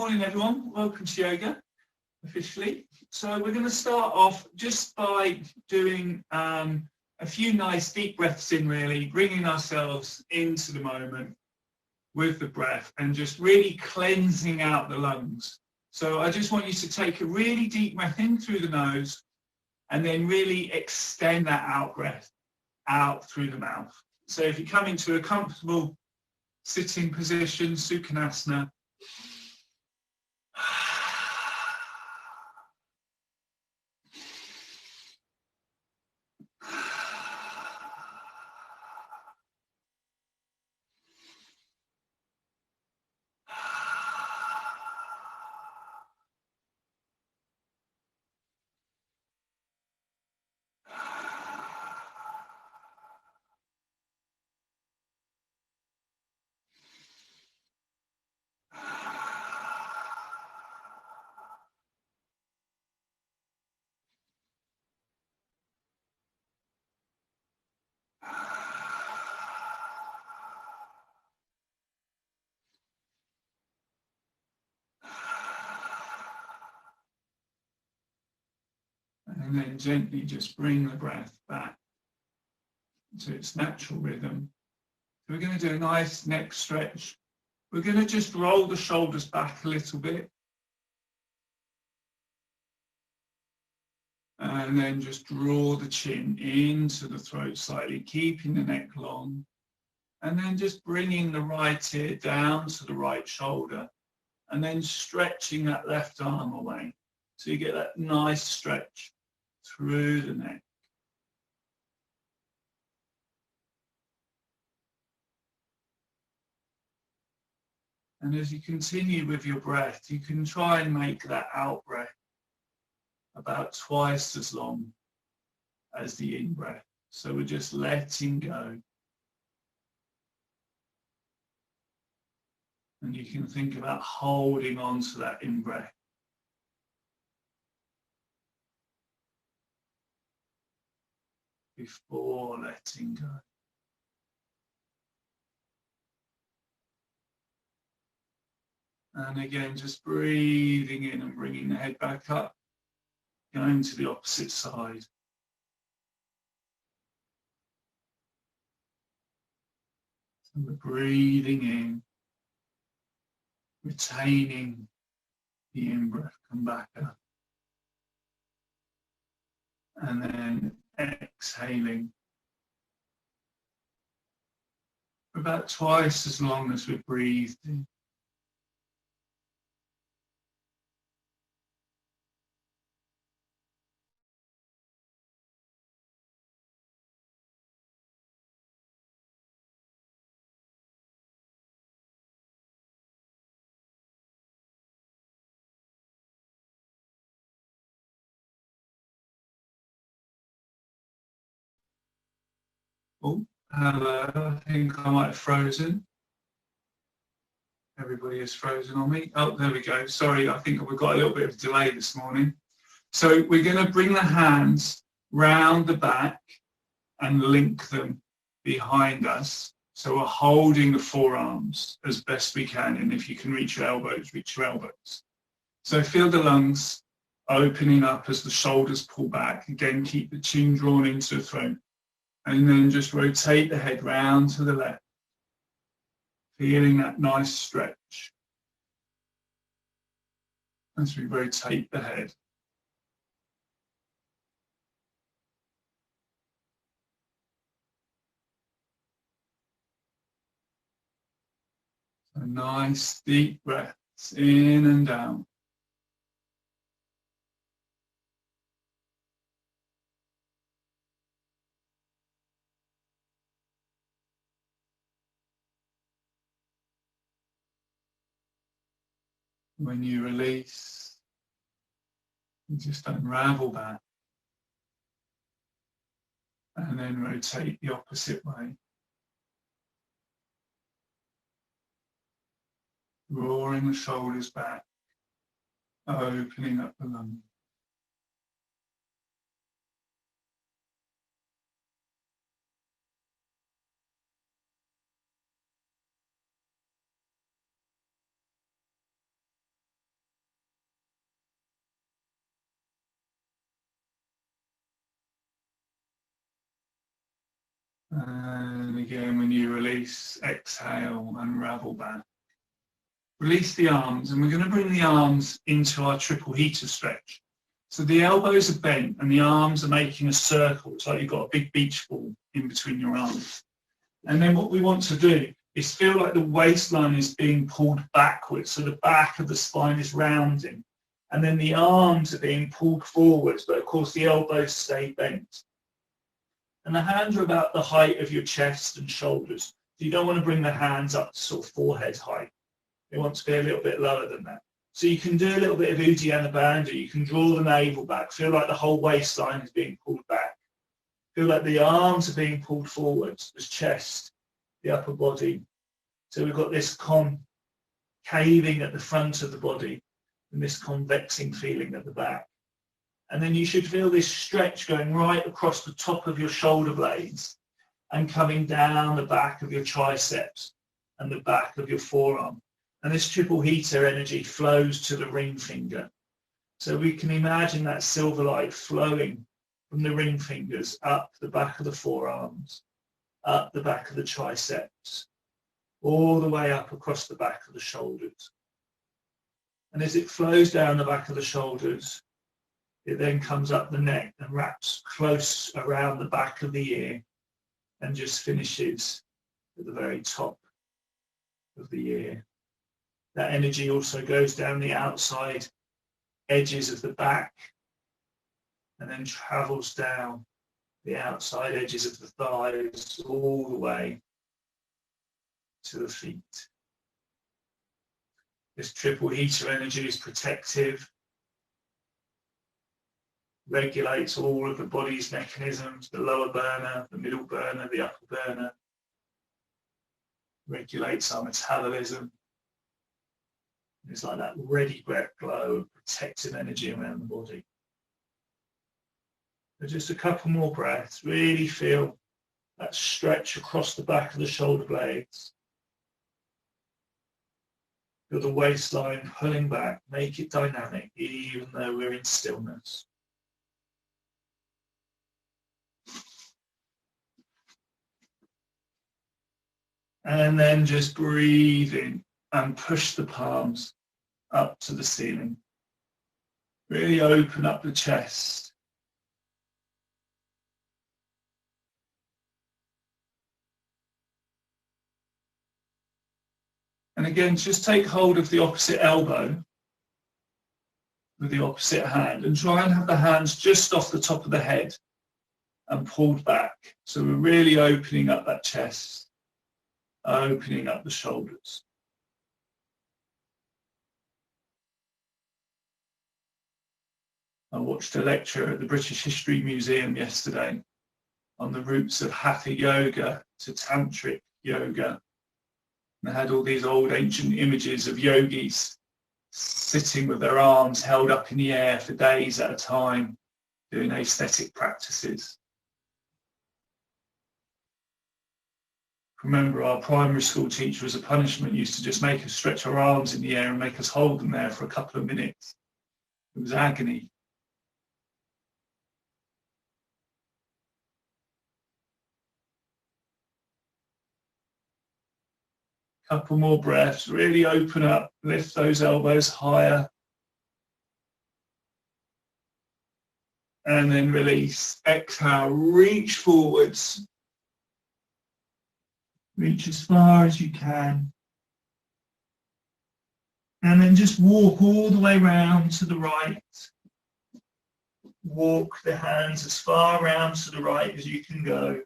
morning everyone, welcome to yoga officially. So we're going to start off just by doing a few nice deep breaths in, really bringing ourselves into the moment with the breath and just really cleansing out the lungs. So I just want you to take a really deep breath in through the nose and then really extend that out breath out through the mouth. So if you come into a comfortable sitting position, Sukhanasana, and then gently just bring the breath back to its natural rhythm. So we're going to do a nice neck stretch. We're going to just roll the shoulders back a little bit. And then just draw the chin into the throat slightly, keeping the neck long. And then just bringing the right ear down to the right shoulder. And then stretching that left arm away. So you get that nice stretch through the neck. And as you continue with your breath, you can try and make that out breath about twice as long as the in breath. So we're just letting go. And you can think about holding on to that in breath. Before letting go. And again, just breathing in and bringing the head back up, going to the opposite side. So we're breathing in, retaining the in-breath, come back up. And then exhaling. For about twice as long as we've breathed in. Oh, hello, I think I might have frozen. Everybody is frozen on me. Oh, there we go. Sorry, I think we've got a little bit of a delay this morning. So we're going to bring the hands round the back and link them behind us. So we're holding the forearms as best we can. And if you can reach your elbows, reach your elbows. So feel the lungs opening up as the shoulders pull back. Again, keep the chin drawn into the throat. And then just rotate the head round to the left. Feeling that nice stretch as we rotate the head. So nice deep breaths in and down. When you release, you just unravel that and then rotate the opposite way. Drawing the shoulders back, opening up the lungs. And again, when you release, exhale, unravel back. Release the arms, and we're going to bring the arms into our triple heater stretch. So the elbows are bent and the arms are making a circle. It's like you've got a big beach ball in between your arms. And then what we want to do is feel like the waistline is being pulled backwards. So the back of the spine is rounding. And then the arms are being pulled forwards, but of course the elbows stay bent. And the hands are about the height of your chest and shoulders. So you don't want to bring the hands up to sort of forehead height. They want to be a little bit lower than that. So you can do a little bit of Uddiyana Bandha. You can draw the navel back. Feel like the whole waistline is being pulled back. Feel like the arms are being pulled forwards, the chest, the upper body. So we've got this concaving at the front of the body and this convexing feeling at the back. And then you should feel this stretch going right across the top of your shoulder blades and coming down the back of your triceps and the back of your forearm. And this triple heater energy flows to the ring finger. So we can imagine that silver light flowing from the ring fingers up the back of the forearms, up the back of the triceps, all the way up across the back of the shoulders. And as it flows down the back of the shoulders, it then comes up the neck and wraps close around the back of the ear and just finishes at the very top of the ear. That energy also goes down the outside edges of the back and then travels down the outside edges of the thighs all the way to the feet. This triple heater energy is protective, regulates all of the body's mechanisms, the lower burner, the middle burner, the upper burner, regulates our metabolism. It's like that ready breath glow of protective energy around the body. So just a couple more breaths. Really feel that stretch across the back of the shoulder blades. Feel the waistline pulling back. Make it dynamic, even though we're in stillness. And then just breathe in and push the palms up to the ceiling. Really open up the chest. And again, just take hold of the opposite elbow with the opposite hand and try and have the hands just off the top of the head and pulled back. So we're really opening up that chest, opening up the shoulders. I watched a lecture at the British History Museum yesterday on the roots of Hatha yoga to tantric yoga. And they had all these old ancient images of yogis sitting with their arms held up in the air for days at a time, doing aesthetic practices. Remember, our primary school teacher as a punishment used to just make us stretch our arms in the air and make us hold them there for a couple of minutes. It was agony. Couple more breaths, really open up, lift those elbows higher. And then release, exhale, reach forwards. Reach as far as you can. And then just walk all the way round to the right. Walk the hands as far round to the right as you can go.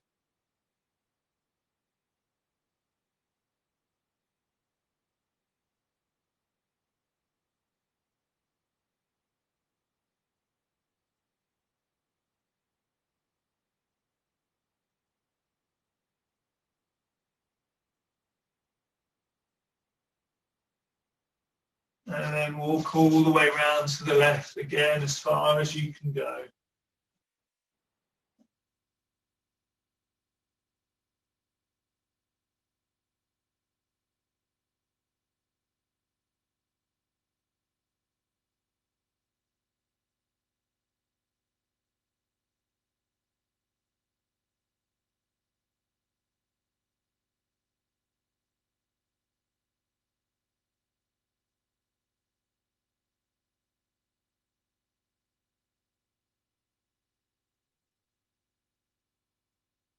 And then walk all the way round to the left again as far as you can go.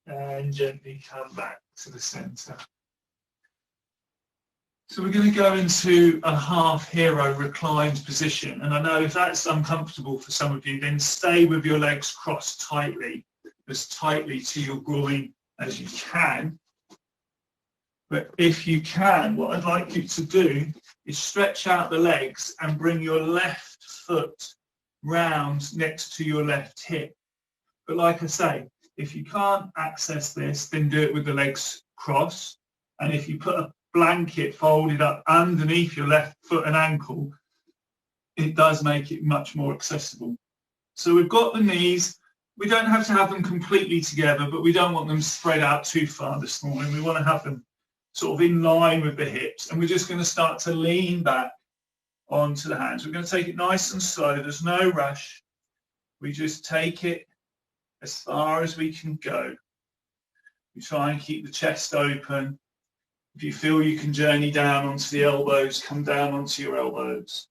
and gently come back to the center. So we're going to go into a half hero reclined position, and I know if that's uncomfortable for some of you, then stay with your legs crossed tightly, as tightly to your groin as you can. But if you can, what I'd like you to do is stretch out the legs and bring your left foot round next to your left hip. But like I say, if you can't access this, then do it with the legs crossed. And if you put a blanket folded up underneath your left foot and ankle, it does make it much more accessible. So we've got the knees. We don't have to have them completely together, but we don't want them spread out too far this morning. We want to have them sort of in line with the hips. And we're just going to start to lean back onto the hands. We're going to take it nice and slow. There's no rush. We just take it as far as we can go. We try and keep the chest open. If you feel you can journey down onto the elbows, come down onto your elbows.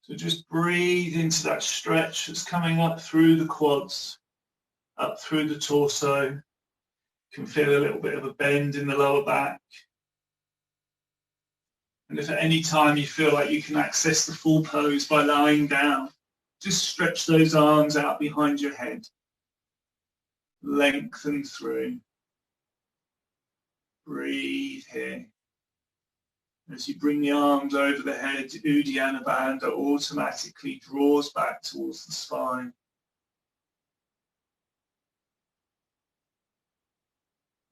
So just breathe into that stretch that's coming up through the quads, up through the torso. You can feel a little bit of a bend in the lower back. And if at any time you feel like you can access the full pose by lying down, just stretch those arms out behind your head. Lengthen through. Breathe here. As you bring the arms over the head, Uddiyana Bandha automatically draws back towards the spine.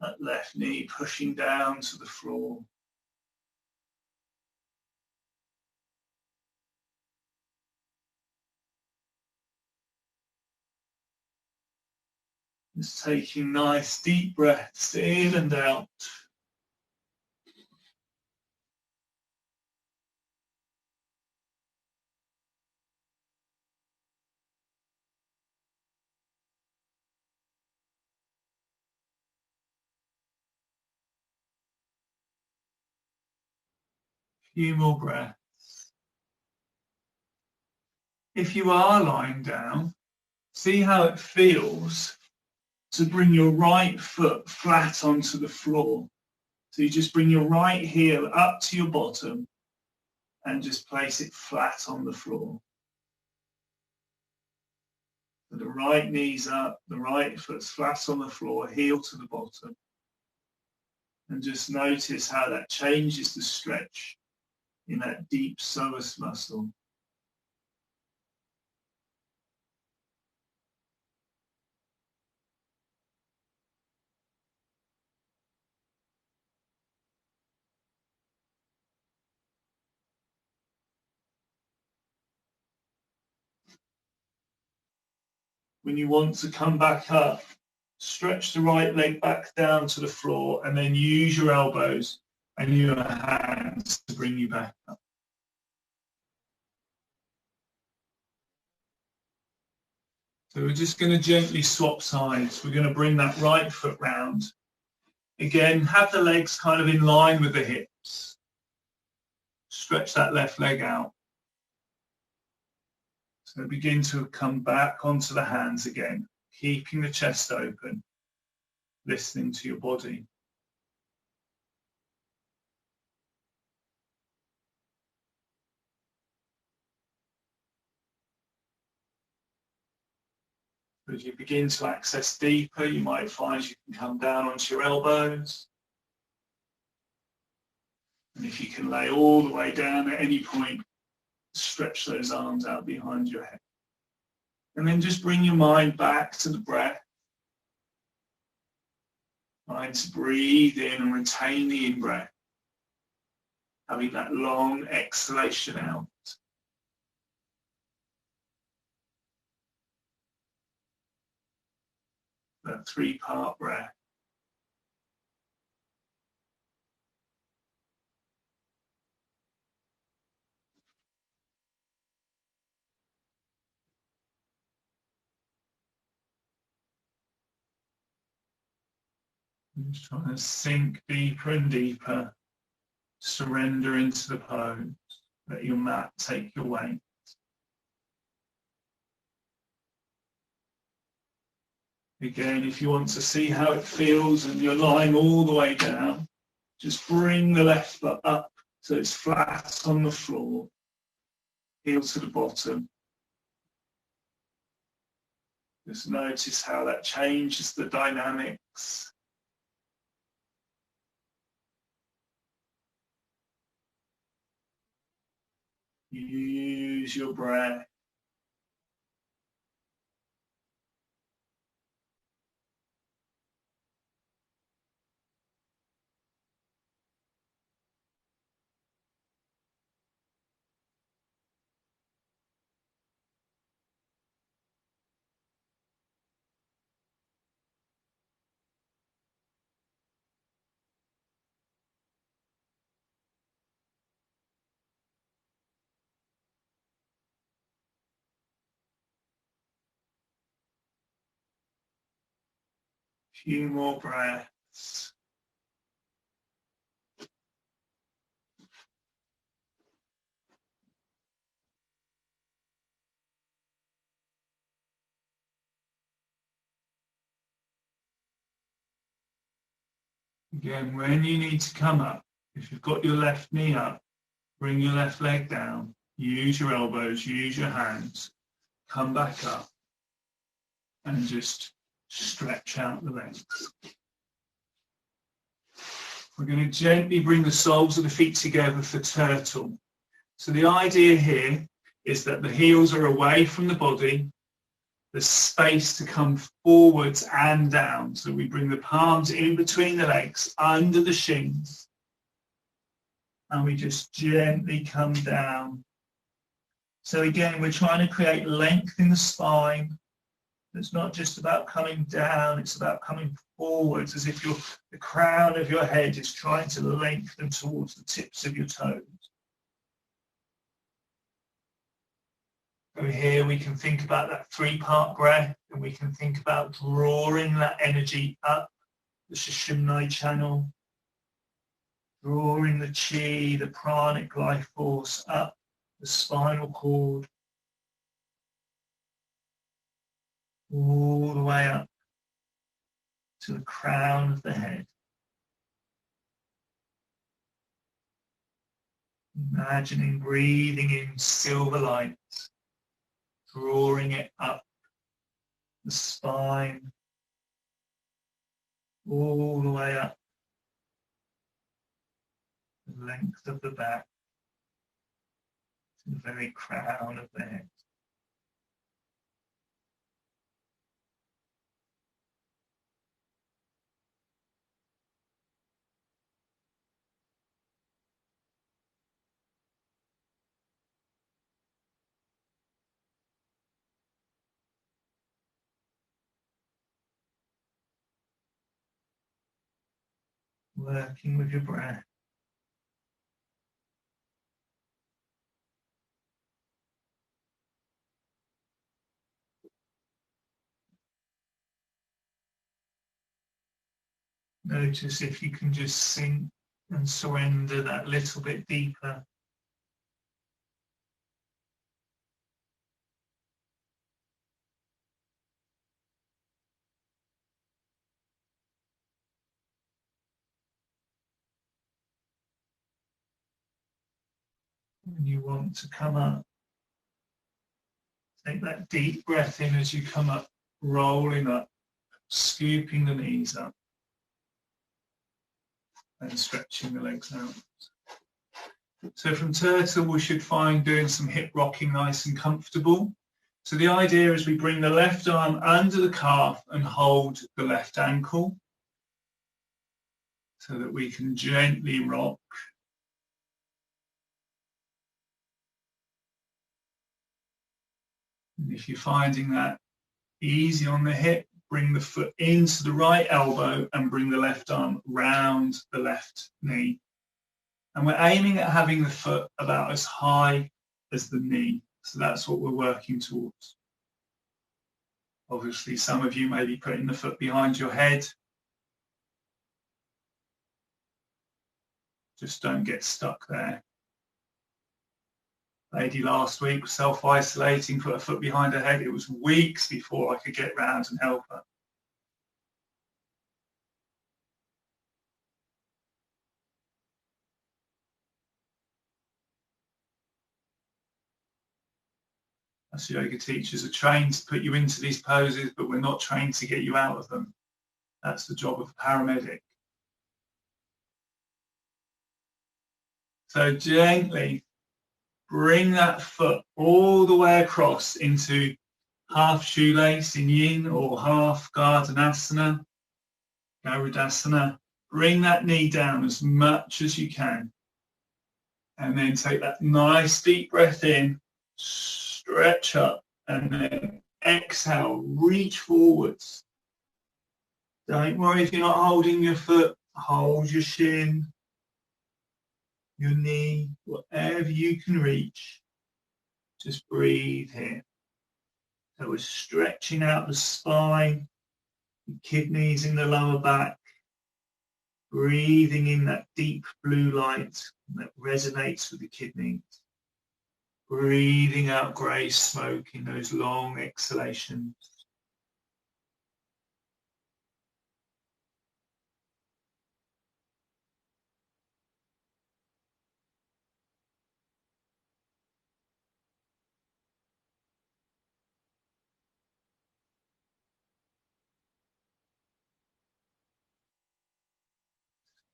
That left knee pushing down to the floor. Just taking nice deep breaths in and out. Few more breaths. If you are lying down, see how it feels to bring your right foot flat onto the floor. So you just bring your right heel up to your bottom and just place it flat on the floor. So the right knee's up, the right foot's flat on the floor, heel to the bottom. And just notice how that changes the stretch in that deep psoas muscle. When you want to come back up, stretch the right leg back down to the floor and then use your elbows and your hands to bring you back up. So we're just going to gently swap sides. We're going to bring that right foot round. Again, have the legs kind of in line with the hips. Stretch that left leg out. So begin to come back onto the hands again, keeping the chest open, listening to your body. As you begin to access deeper, you might find you can come down onto your elbows. And if you can lay all the way down at any point, stretch those arms out behind your head. And then just bring your mind back to the breath. Trying to breathe in and retain the in-breath. Having that long exhalation out. That three-part breath. Just trying to sink deeper and deeper. Surrender into the pose. Let your mat take your weight. Again, if you want to see how it feels and you're lying all the way down, just bring the left foot up so it's flat on the floor, heel to the bottom. Just notice how that changes the dynamics. Use your breath. Few more breaths. Again, when you need to come up, if you've got your left knee up, bring your left leg down, use your elbows, use your hands, come back up and just stretch out the legs. We're going to gently bring the soles of the feet together for turtle. So the idea here is that the heels are away from the body, there's space to come forwards and down. So we bring the palms in between the legs, under the shins, and we just gently come down. So again, we're trying to create length in the spine. It's not just about coming down, it's about coming forwards, as if the crown of your head is trying to lengthen towards the tips of your toes. Over here, we can think about that three-part breath, and we can think about drawing that energy up the Sushumna channel, drawing the chi, the pranic life force up the spinal cord, all the way up to the crown of the head. Imagining breathing in silver light, drawing it up the spine, all the way up the length of the back to the very crown of the head. Working with your breath. Notice if you can just sink and surrender that little bit deeper. When you want to come up, take that deep breath in as you come up, rolling up, scooping the knees up, and stretching the legs out. So from turtle, we should find doing some hip rocking nice and comfortable. So the idea is we bring the left arm under the calf and hold the left ankle so that we can gently rock. And if you're finding that easy on the hip, bring the foot into the right elbow and bring the left arm round the left knee. And we're aiming at having the foot about as high as the knee. So that's what we're working towards. Obviously, some of you may be putting the foot behind your head. Just don't get stuck there. Lady last week was self-isolating, put a foot behind her head. It was weeks before I could get round and help her. Us yoga teachers are trained to put you into these poses, but we're not trained to get you out of them. That's the job of a paramedic. So gently bring that foot all the way across into half shoelace in yin or half Gardanasana, Garudasana. Bring that knee down as much as you can. And then take that nice deep breath in, stretch up, and then exhale, reach forwards. Don't worry if you're not holding your foot, hold your shin, your knee, whatever you can reach. Just breathe here. So we're stretching out the spine, the kidneys in the lower back, breathing in that deep blue light that resonates with the kidneys. Breathing out grey smoke in those long exhalations.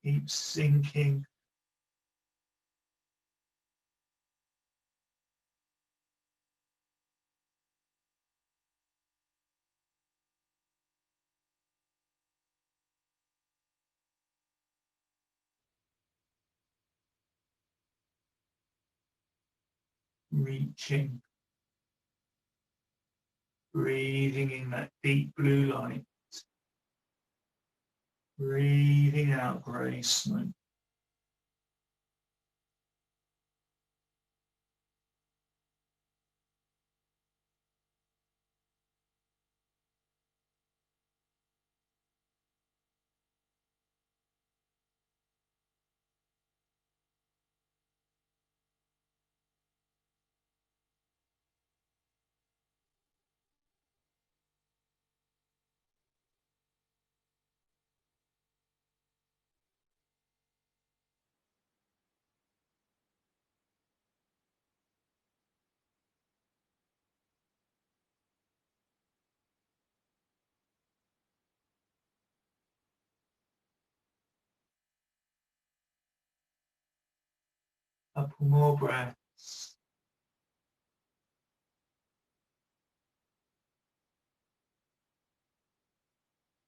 Keep sinking. Reaching. Breathing in that deep blue light. Breathing out grey smoke. Couple more breaths.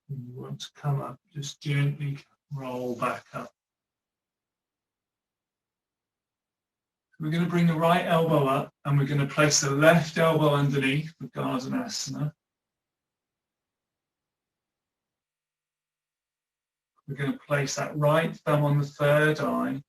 When you want to come up, just gently roll back up. We're going to bring the right elbow up and we're going to place the left elbow underneath for Gardanasana. We're going to place that right thumb on the third eye.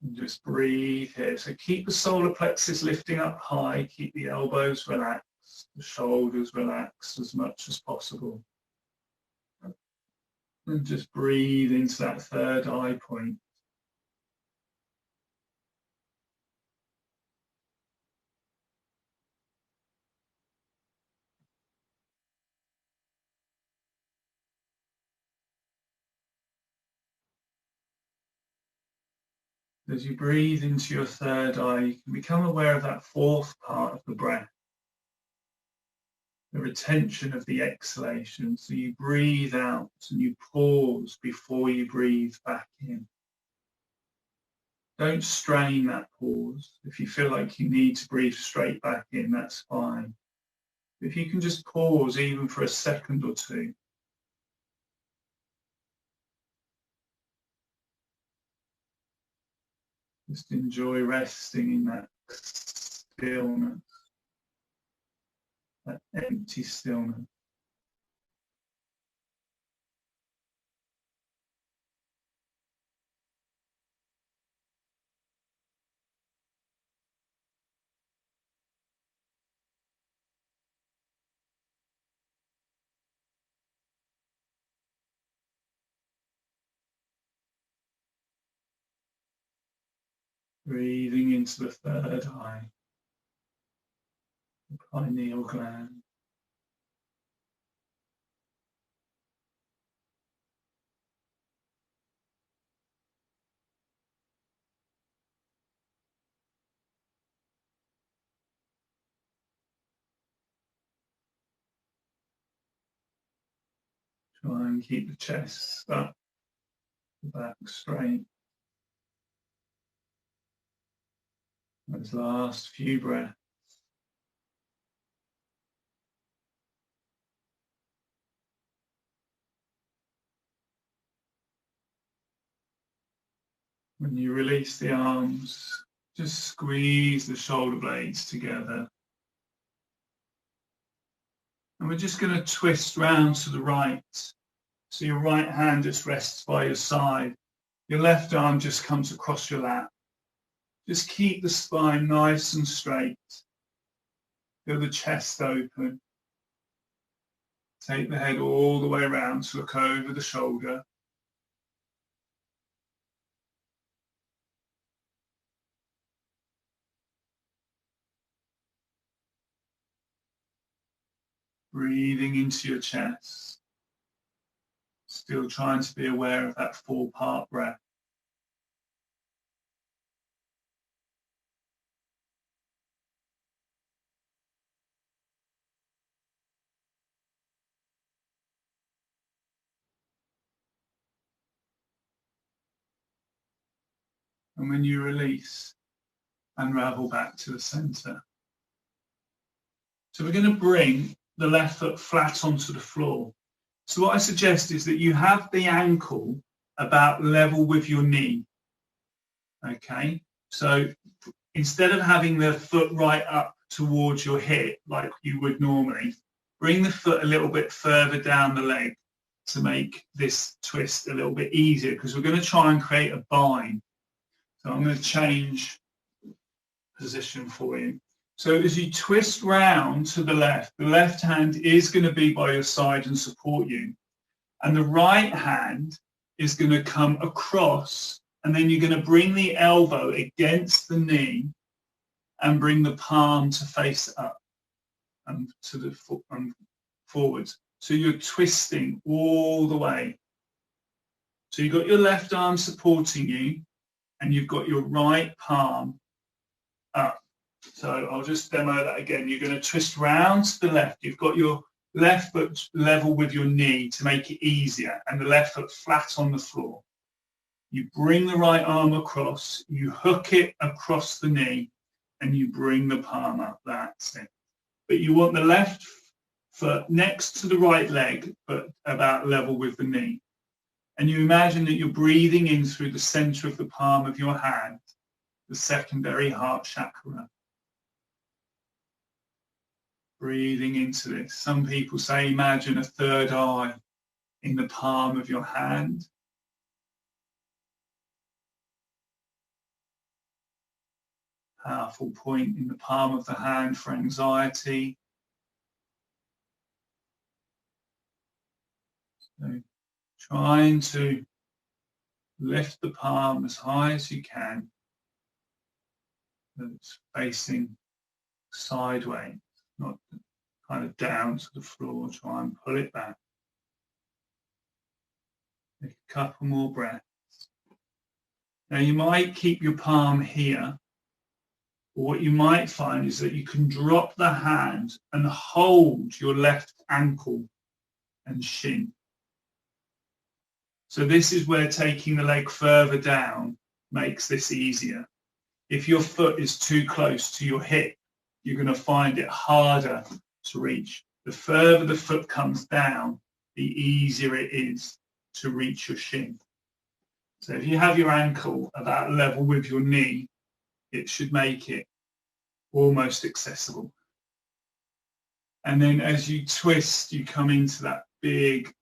And just breathe here. So keep the solar plexus lifting up high. Keep the elbows relaxed, the shoulders relaxed as much as possible. And just breathe into that third eye point. As you breathe into your third eye, you can become aware of that fourth part of the breath, the retention of the exhalation. So you breathe out and you pause before you breathe back in. Don't strain that pause. If you feel like you need to breathe straight back in, that's fine. If you can just pause even for a second or two. Just enjoy resting in that stillness, that empty stillness. Breathing into the third eye, the pineal gland. Try and keep the chest up, the back straight. Those last few breaths. When you release the arms, just squeeze the shoulder blades together. And we're just going to twist round to the right. So your right hand just rests by your side. Your left arm just comes across your lap. Just keep the spine nice and straight. Feel the chest open. Take the head all the way around to look over the shoulder. Breathing into your chest. Still trying to be aware of that 4-part breath. And when you release, unravel back to the center. So we're going to bring the left foot flat onto the floor. So what I suggest is that you have the ankle about level with your knee. Okay, so instead of having the foot right up towards your hip like you would normally, bring the foot a little bit further down the leg to make this twist a little bit easier, because we're going to try and create a bind. So I'm going to change position for you. So as you twist round to the left hand is going to be by your side and support you. And the right hand is going to come across, and then you're going to bring the elbow against the knee and bring the palm to face up and to the foot and forwards. So you're twisting all the way. So you've got your left arm supporting you, and you've got your right palm up. So I'll just demo that again. You're going to twist round to the left. You've got your left foot level with your knee to make it easier, and the left foot flat on the floor. You bring the right arm across, you hook it across the knee, and you bring the palm up. That's it. But you want the left foot next to the right leg, but about level with the knee. And you imagine that you're breathing in through the center of the palm of your hand, the secondary heart chakra. Breathing into this. Some people say imagine a third eye in the palm of your hand. Powerful point in the palm of the hand for anxiety. So trying to lift the palm as high as you can. So it's facing sideways, not kind of down to the floor. Try and pull it back. Take a couple more breaths. Now you might keep your palm here, or what you might find is that you can drop the hand and hold your left ankle and shin. So this is where taking the leg further down makes this easier. If your foot is too close to your hip, you're going to find it harder to reach. The further the foot comes down, the easier it is to reach your shin. So if you have your ankle about level with your knee, it should make it almost accessible. And then as you twist, you come into that big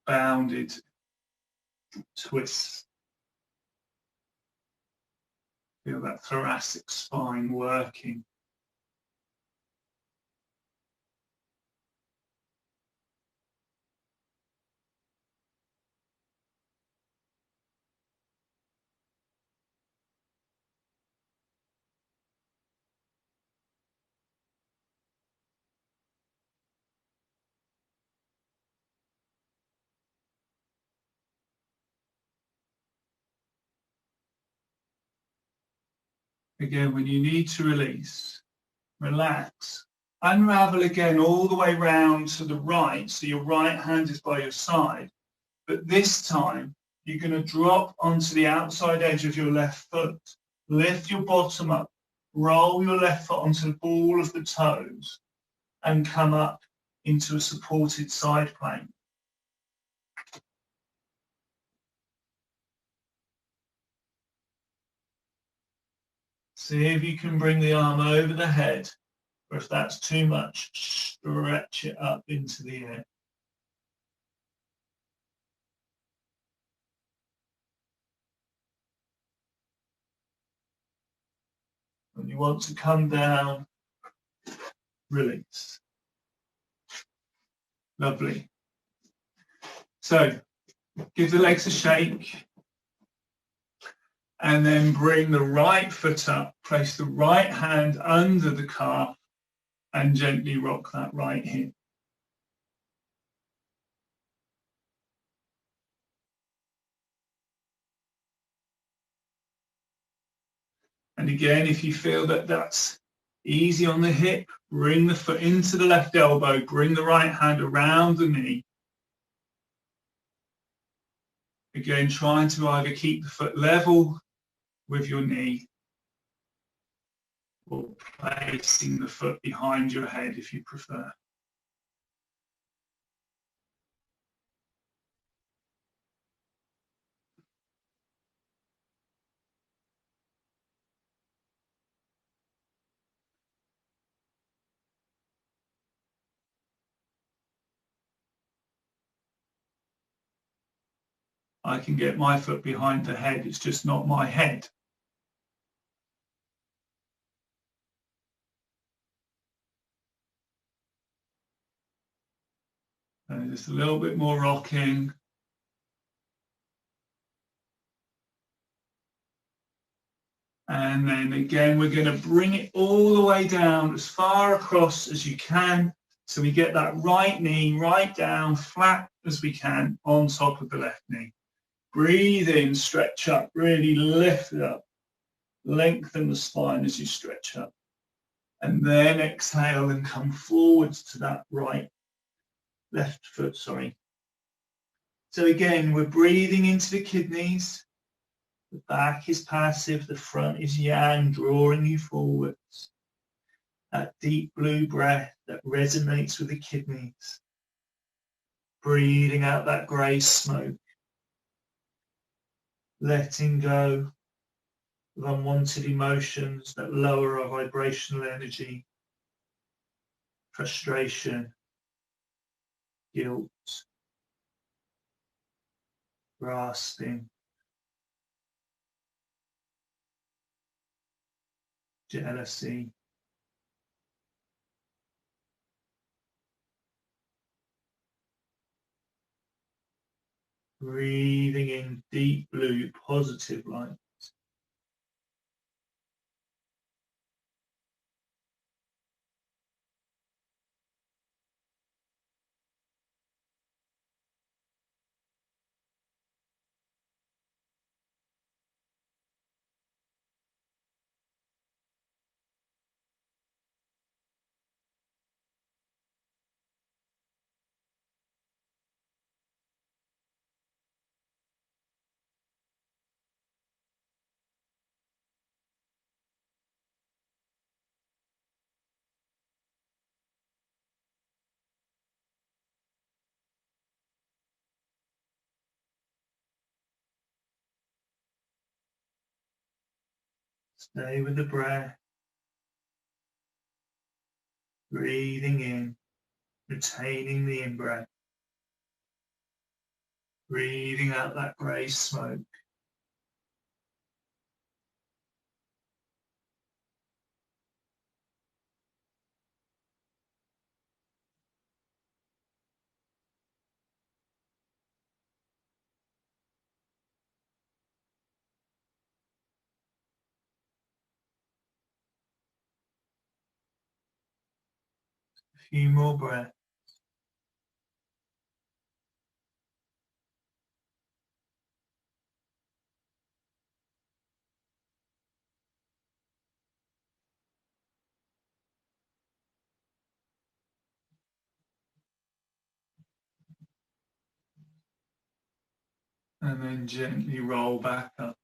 bounded twist. Feel that thoracic spine working. Again, when you need to release, relax, Unravel again all the way round to the right, so your right hand is by your side. But this time, you're going to drop onto the outside edge of your left foot. Lift your bottom up. Roll your left foot onto the ball of the toes and come up into a supported side plank. See if you can bring the arm over the head, or if that's too much, stretch it up into the air. When you want to come down, release. Lovely. So, give the legs a shake. And then bring the right foot up, place the right hand under the calf and gently rock that right hip. And again, if you feel that that's easy on the hip, bring the foot into the left elbow, bring the right hand around the knee. Again, trying to either keep the foot level with your knee or placing the foot behind your head if you prefer. I can get my foot behind the head, it's just not my head. And just a little bit more rocking. And then again, we're going to bring it all the way down as far across as you can. So we get that right knee right down, flat as we can on top of the left knee. Breathe in, stretch up, really lift it up. Lengthen the spine as you stretch up. And then exhale and come forwards to that left foot, sorry. So again, we're breathing into the kidneys. The back is passive, the front is yang, drawing you forwards. That deep blue breath that resonates with the kidneys. Breathing out that grey smoke. Letting go of unwanted emotions that lower our vibrational energy. Frustration, guilt, grasping, jealousy. Breathing in deep blue, positive light. Stay with the breath. Breathing in, retaining the in-breath. Breathing out that grey smoke. A few more breaths. And then gently roll back up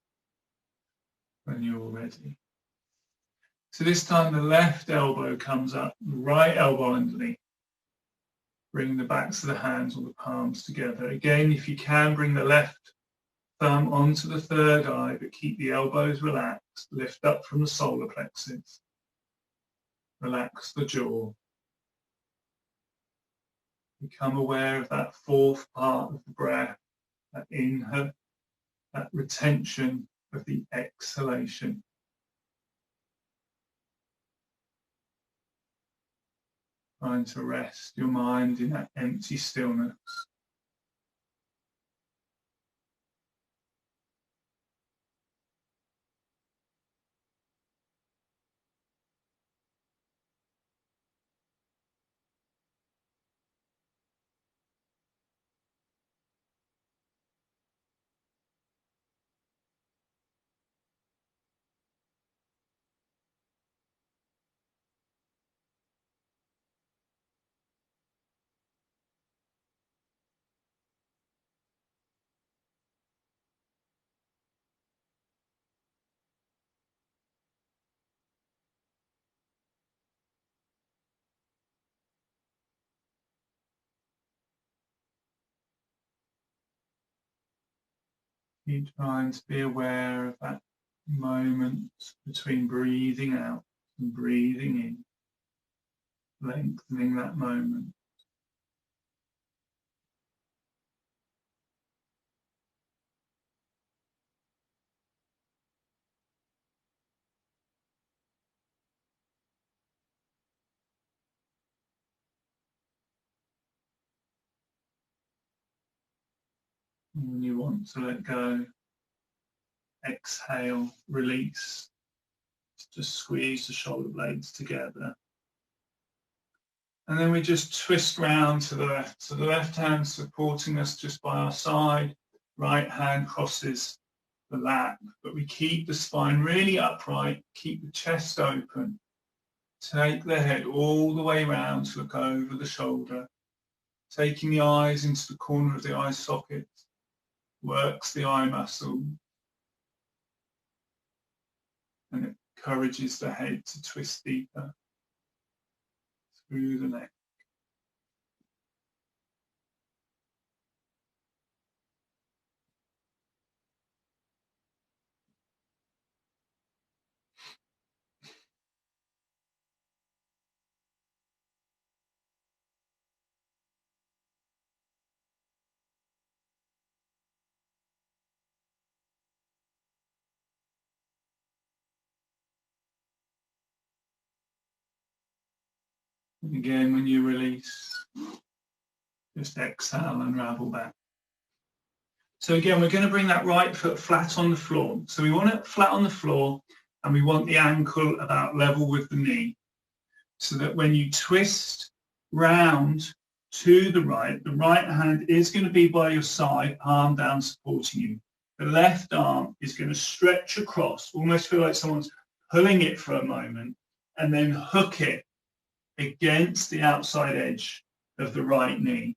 when you're ready. So this time the left elbow comes up, the right elbow underneath. Bring the backs of the hands or the palms together. Again, if you can, bring the left thumb onto the third eye, but keep the elbows relaxed. Lift up from the solar plexus. Relax the jaw. Become aware of that fourth part of the breath, that inhale, that retention of the exhalation. Trying to rest your mind in that empty stillness. Keep trying to be aware of that moment between breathing out and breathing in, lengthening that moment. And when you want to let go, exhale, release. Just squeeze the shoulder blades together. And then we just twist round to the left. So the left hand supporting us just by our side. Right hand crosses the lap. But we keep the spine really upright. Keep the chest open. Take the head all the way round to look over the shoulder. Taking the eyes into the corner of the eye socket. Works the eye muscle. And it encourages the head to twist deeper through the neck. And again, when you release, just exhale, unravel back. So again, we're going to bring that right foot flat on the floor. So we want it flat on the floor and we want the ankle about level with the knee. So that when you twist round to the right hand is going to be by your side, palm down supporting you. The left arm is going to stretch across, almost feel like someone's pulling it for a moment, and then hook it against the outside edge of the right knee.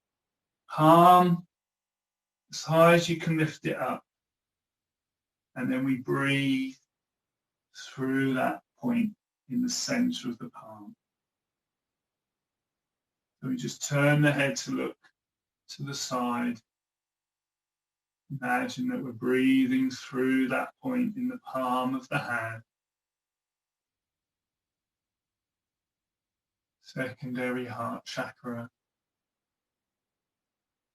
Palm as high as you can lift it up. And then we breathe through that point in the center of the palm. So we just turn the head to look to the side. Imagine that we're breathing through that point in the palm of the hand. Secondary heart chakra.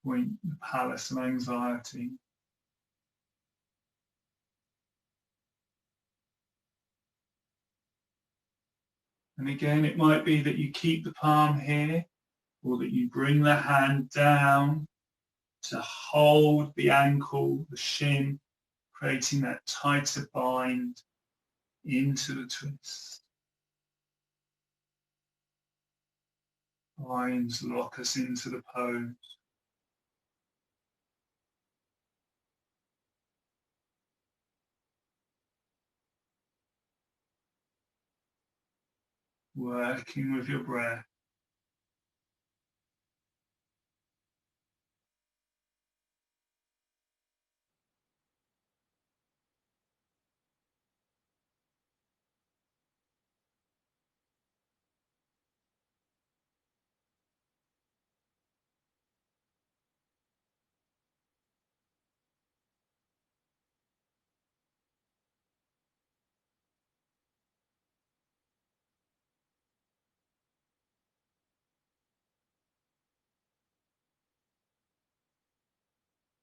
Point, the palace of anxiety. And again, it might be that you keep the palm here, or that you bring the hand down to hold the ankle, the shin, creating that tighter bind into the twist. Binds lock us into the pose. Working with your breath.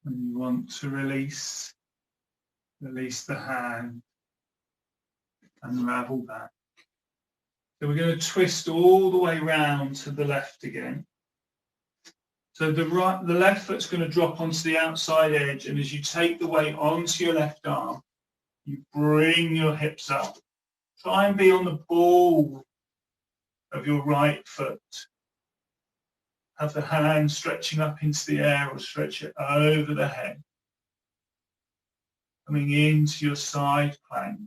And you want to release the hand and ravel back. So we're going to twist all the way round to the left again. So the left foot's going to drop onto the outside edge, and as you take the weight onto your left arm, you bring your hips up. Try and be on the ball of your right foot. Have the hand stretching up into the air or stretch it over the head. Coming into your side plank.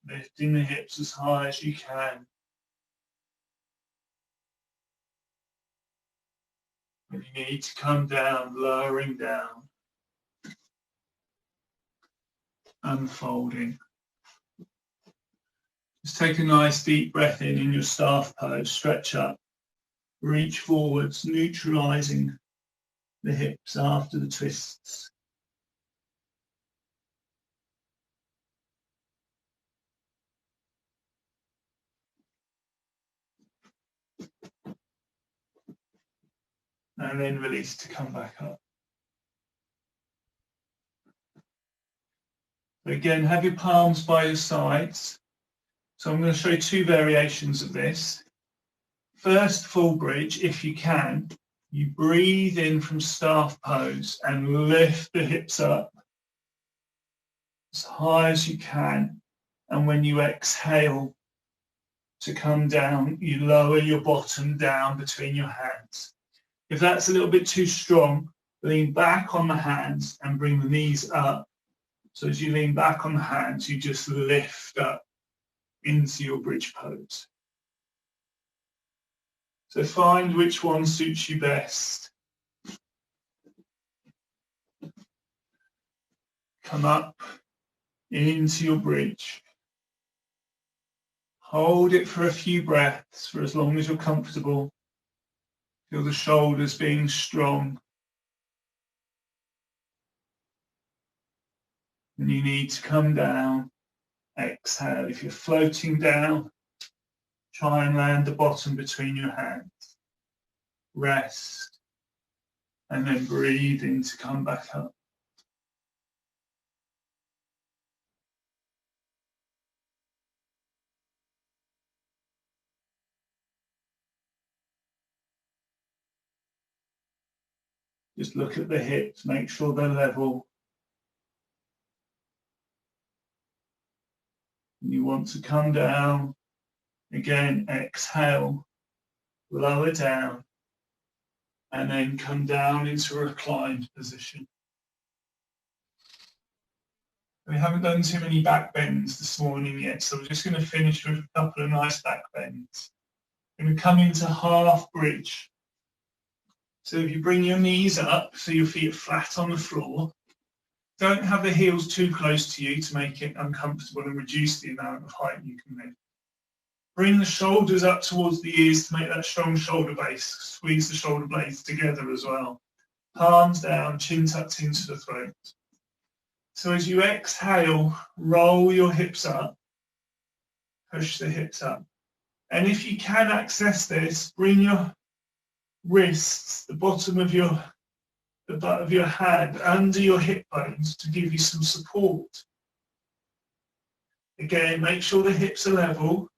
Lifting the hips as high as you can. When you need to come down, lowering down. Unfolding. Just take a nice deep breath in your staff pose. Stretch up. Reach forwards, neutralizing the hips after the twists. And then release to come back up. Again, have your palms by your sides. So I'm going to show you two variations of this. First, full bridge, if you can. You breathe in from staff pose and lift the hips up as high as you can. And when you exhale to come down, you lower your bottom down between your hands. If that's a little bit too strong, lean back on the hands and bring the knees up. So as you lean back on the hands, you just lift up into your bridge pose. So find which one suits you best. Come up into your bridge. Hold it for a few breaths, for as long as you're comfortable. Feel the shoulders being strong. And you need to come down. Exhale. If you're floating down, try and land the bottom between your hands. Rest. And then breathe in to come back up. Just look at the hips, make sure they're level. And you want to come down. Again, exhale, lower down, and then come down into a reclined position. We haven't done too many back bends this morning yet, so we're just going to finish with a couple of nice back bends. We're going to come into half bridge. So if you bring your knees up so your feet are flat on the floor, don't have the heels too close to you to make it uncomfortable and reduce the amount of height you can lift. Bring the shoulders up towards the ears to make that strong shoulder base. Squeeze the shoulder blades together as well. Palms down, chin tucked into the throat. So as you exhale, roll your hips up. Push the hips up. And if you can access this, bring your wrists, the butt of your hand under your hip bones to give you some support. Again, make sure the hips are level.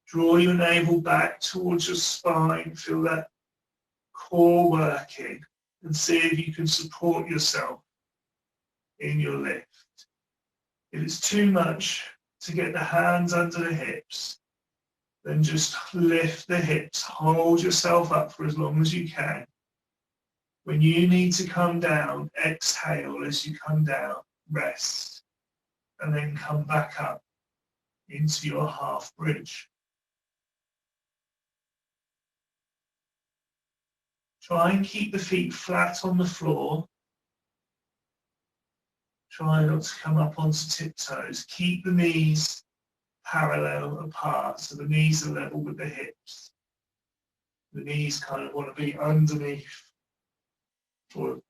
Draw your navel back towards your spine. Feel that core working and see if you can support yourself in your lift. If it's too much to get the hands under the hips, then just lift the hips. Hold yourself up for as long as you can. When you need to come down, exhale as you come down, rest, and then come back up into your half bridge. Try and keep the feet flat on the floor. Try not to come up onto tiptoes. Keep the knees parallel apart, so the knees are level with the hips. The knees kind of want to be underneath, your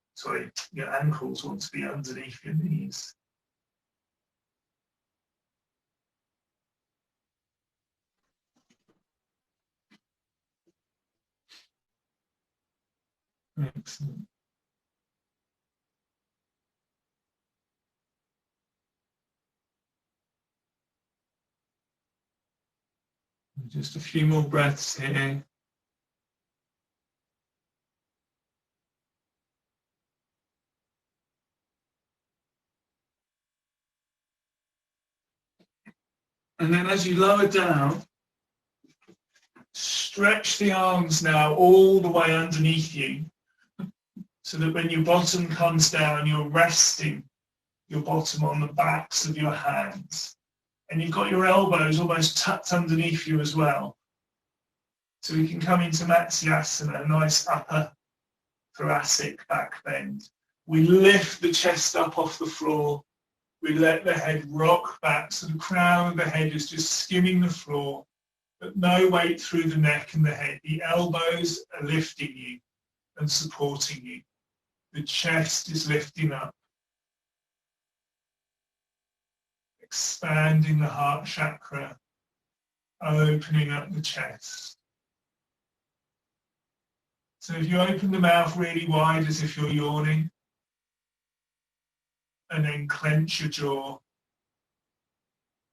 ankles want to be underneath your knees. Excellent. Just a few more breaths here. And then as you lower down, stretch the arms now all the way underneath you, so that when your bottom comes down, you're resting your bottom on the backs of your hands. And you've got your elbows almost tucked underneath you as well. So we can come into Matsyasana, a nice upper thoracic back bend. We lift the chest up off the floor. We let the head rock back, so the crown of the head is just skimming the floor, but no weight through the neck and the head. The elbows are lifting you and supporting you. The chest is lifting up, expanding the heart chakra, opening up the chest. So if you open the mouth really wide as if you're yawning, and then clench your jaw,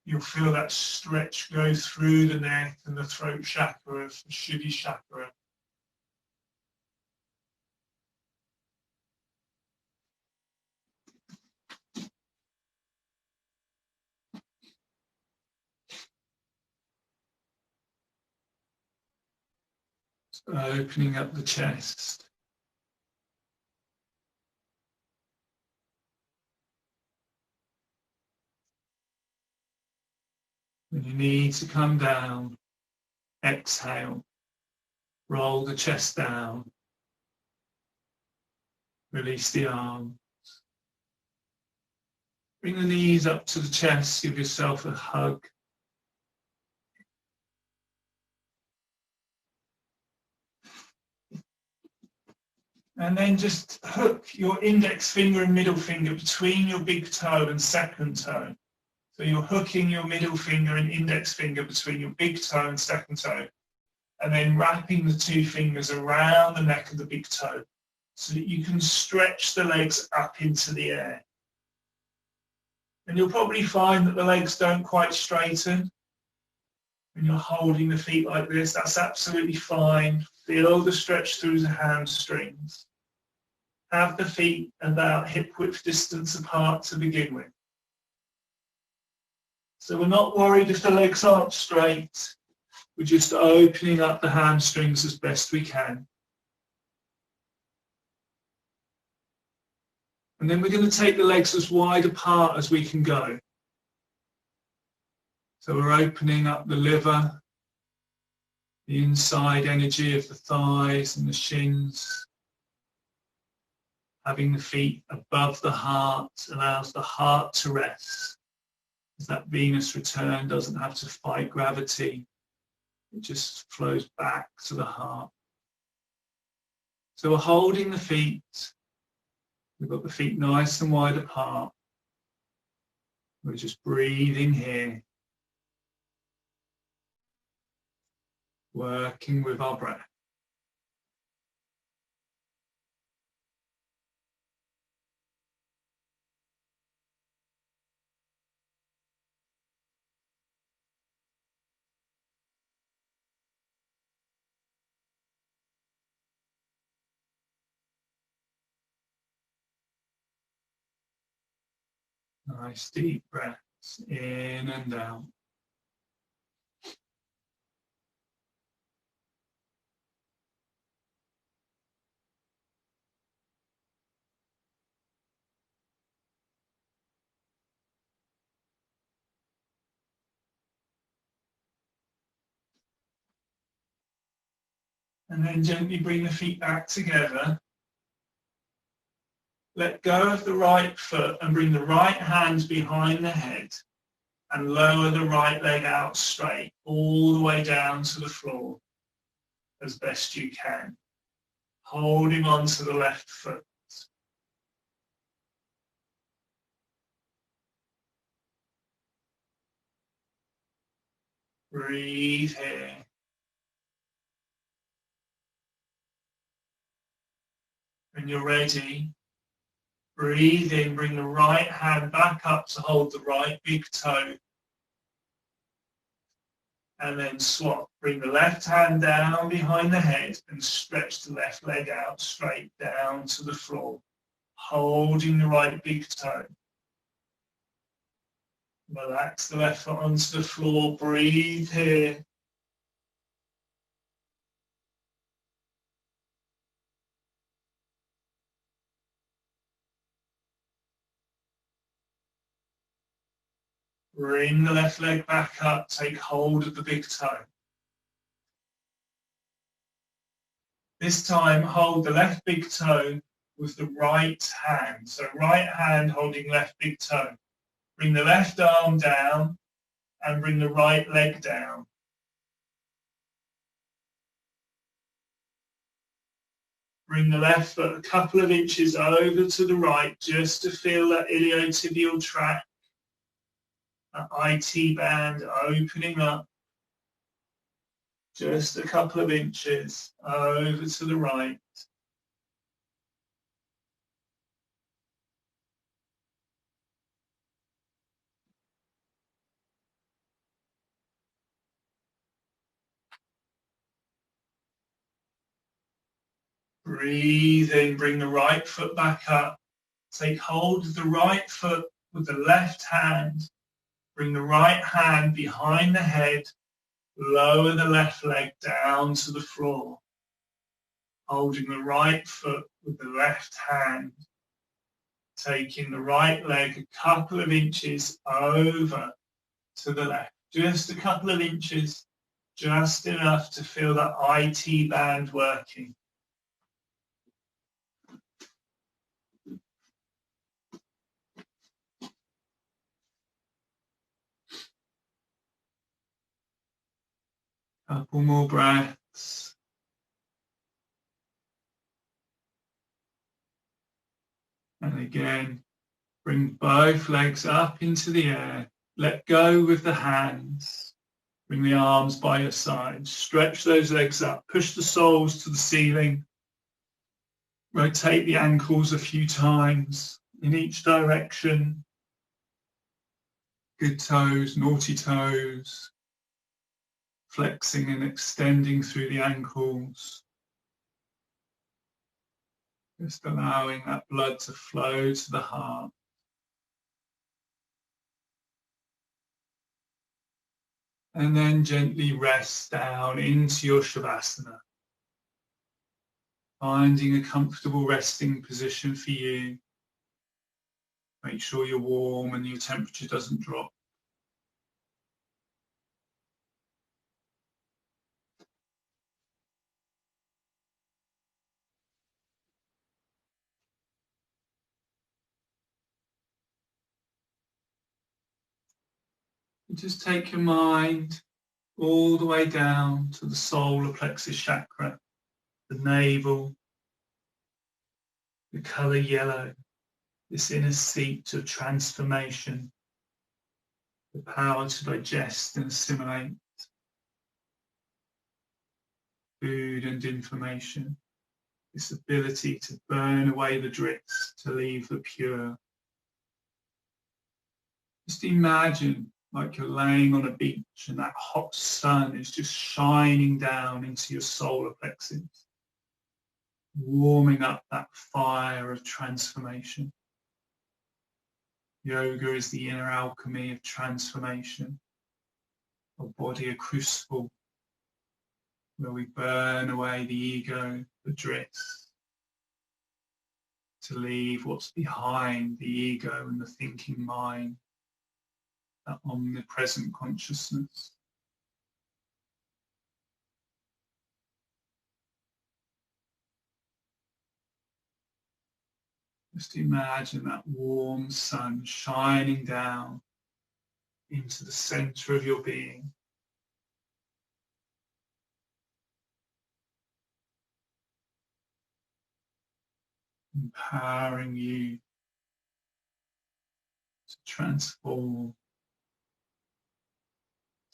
you'll feel that stretch go through the neck and the throat chakra, the Shuddhi chakra. Opening up the chest. When you need to come down, exhale. Roll the chest down. Release the arms. Bring the knees up to the chest. Give yourself a hug. And then just hook your index finger and middle finger between your big toe and second toe. So you're hooking your middle finger and index finger between your big toe and second toe, and then wrapping the two fingers around the neck of the big toe so that you can stretch the legs up into the air. And you'll probably find that the legs don't quite straighten when you're holding the feet like this. That's absolutely fine. Feel the stretch through the hamstrings. Have the feet about hip width distance apart to begin with. So we're not worried if the legs aren't straight. We're just opening up the hamstrings as best we can. And then we're going to take the legs as wide apart as we can go. So we're opening up the liver, the inside energy of the thighs and the shins. Having the feet above the heart allows the heart to rest. As that Venus return doesn't have to fight gravity. It just flows back to the heart. So we're holding the feet. We've got the feet nice and wide apart. We're just breathing here. Working with our breath. Nice deep breaths in and out. And then gently bring the feet back together. Let go of the right foot and bring the right hand behind the head and lower the right leg out straight all the way down to the floor as best you can, holding on to the left foot. Breathe here. When you're ready, breathe in, bring the right hand back up to hold the right big toe. And then swap. Bring the left hand down behind the head and stretch the left leg out straight down to the floor, holding the right big toe. Relax the left foot onto the floor. Breathe here. Bring the left leg back up. Take hold of the big toe. This time, hold the left big toe with the right hand. So right hand holding left big toe. Bring the left arm down and bring the right leg down. Bring the left foot a couple of inches over to the right just to feel that iliotibial tract, that IT band opening up. Just a couple of inches over to the right. Breathe in, bring the right foot back up. Take hold of the right foot with the left hand. Bring the right hand behind the head. Lower the left leg down to the floor. Holding the right foot with the left hand. Taking the right leg a couple of inches over to the left. Just a couple of inches. Just enough to feel that IT band working. Couple more breaths. And again, bring both legs up into the air. Let go with the hands. Bring the arms by your side. Stretch those legs up. Push the soles to the ceiling. Rotate the ankles a few times in each direction. Good toes, naughty toes. Flexing and extending through the ankles. Just allowing that blood to flow to the heart. And then gently rest down into your Shavasana. Finding a comfortable resting position for you. Make sure you're warm and your temperature doesn't drop. And just take your mind all the way down to the solar plexus chakra, the navel, the colour yellow, this inner seat of transformation, the power to digest and assimilate food and information, this ability to burn away the drifts, to leave the pure. Just imagine like you're laying on a beach and that hot sun is just shining down into your solar plexus, warming up that fire of transformation. Yoga is the inner alchemy of transformation, our body a crucible where we burn away the ego, the drifts, to leave what's behind the ego and the thinking mind, that omnipresent consciousness. Just imagine that warm sun shining down into the center of your being. Empowering you to transform,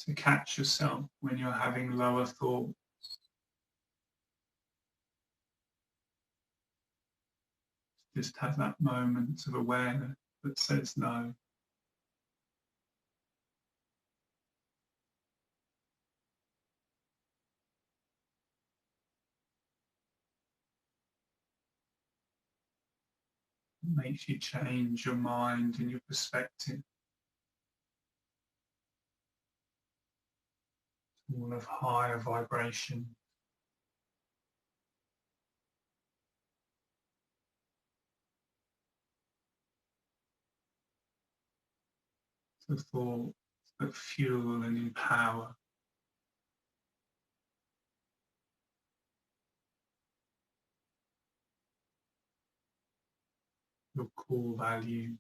to catch yourself when you're having lower thoughts. Just have that moment of awareness that says no. It makes you change your mind and your perspective. All of higher vibration. The thoughts that fuel and empower. Your core values,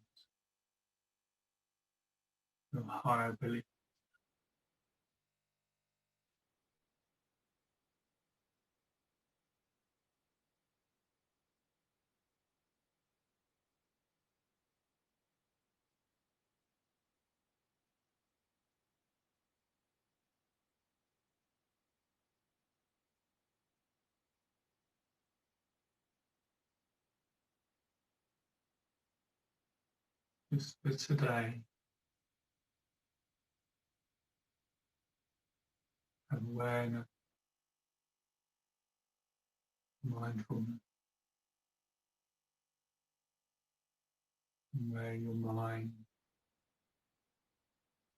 your higher beliefs. Just for today, awareness, mindfulness, and where your mind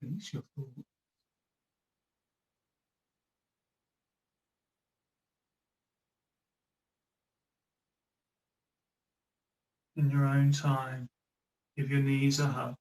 thinks your thoughts. In your own time, give your knees a hug.